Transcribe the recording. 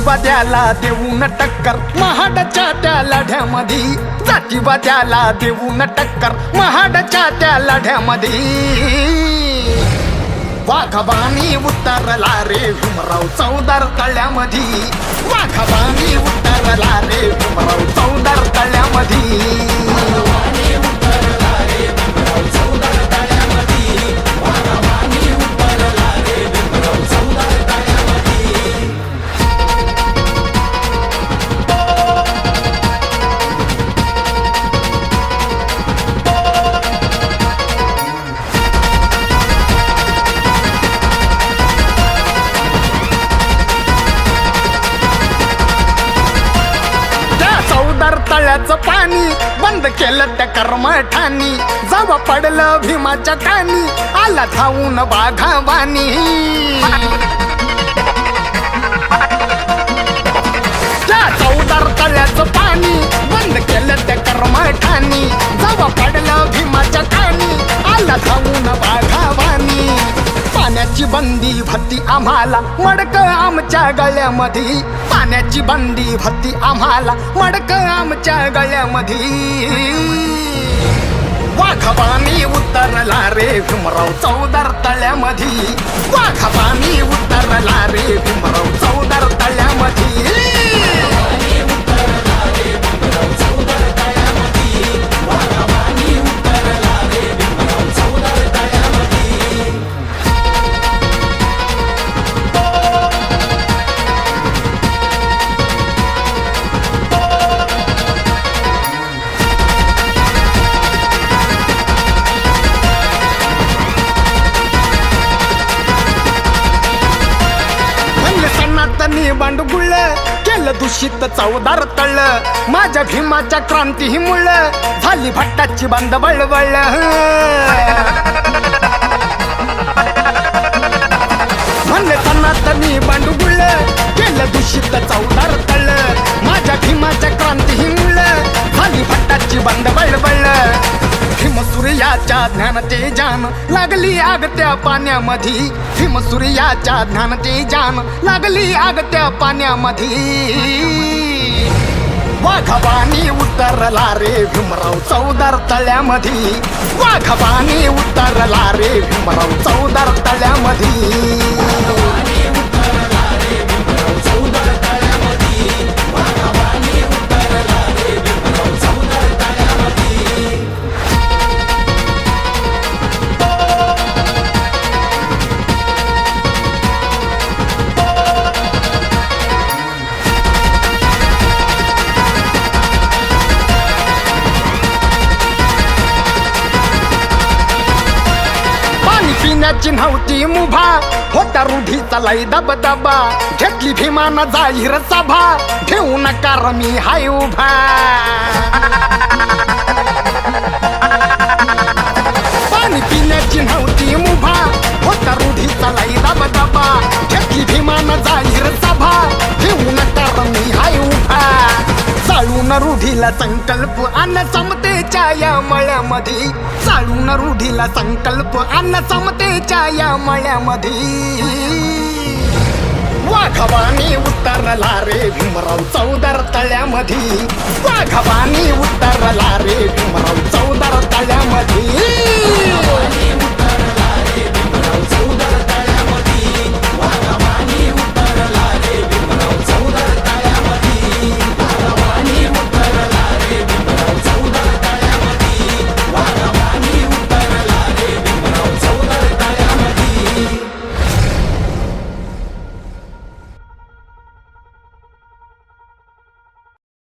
जातीवाद्याला देऊन टक्कर महाडच्या त्या लढ्यामध्ये, जातीवाद्याला देऊन टक्कर महाडच्या त्या लढ्यामध्ये. वाघबाणी उतरला रे भीमराव चौदार तळ्यामध्ये, वाघबाणी उतरला रे भीमराव चौदार तळ्यामध्ये. तळ्याचं पाणी बंद केलं त्या कर्मठानी, जेव्हा पडलं भीमाच्या कानी आला धावून वाघावानी. त्या चौदार तळ्याचं पाणी बंद केलं त्या कर्मठानी, जेव्हा पडलं भीमाच्या कानी आला धावून वाघावानी. पाण्याची बंदी भरती आम्हाला मडक आमच्या गळ्यामध्ये, पाण्याची बंदी भरती आम्हाला मडक आमच्या गळ्यामध्ये. वाघबाणी उतरला रे भीमराव चौदार तळ्यामध्ये, वाघबाणी उतरला रे भीमराव चौदार तळ्यामध्ये. बांडगुळ केलं दूषित चौदार तळ, माझ्या भीमाच्या क्रांती ही मुळ झाली भट्टाची बंद बळबळ. म्हणले सनातनी बांडगुळ केलं दूषित चौदार तळ, माझ्या भीमाच्या क्रांती ही मुळ झाली भट्टाची बंद बळबळ. भीमसूर्याच्या ज्ञान तेजान लागली आग त्या पाण्यामध्ये, भीमसूर्याच्या ज्ञान तेजान लागली आग त्या पाण्यामध्ये. वाघबाणी उतरला रे भीमराव चौदार तळ्यामध्ये, वाघबाणी उतरला रे भीमराव चौदार तळ्यामध्ये. पिण्याची नव्हती मुभा होता रूढीचा लाई दबदबा, घेतली भीमाना जाहीर सभा घेऊ नका रमी हाय उभा. पाणी पिण्याची नव्हती मुभा होता रूढीचा लाई दबदबा, घेतली भीमाना जाहीर सभा घेऊ नका रमी हाय उभा. चालून रूढीला संकल्प अन्न समतेच्या या मळ्यामध्ये, चालून रूढीला संकल्प अन्न समतेच्या या मळ्यामध्ये. वाघबाणी उतरला रे भीमराव चौदार तळ्यामध्ये, वाघबाणी उतरला रे भीमराव चौदार तळ्यामध्ये.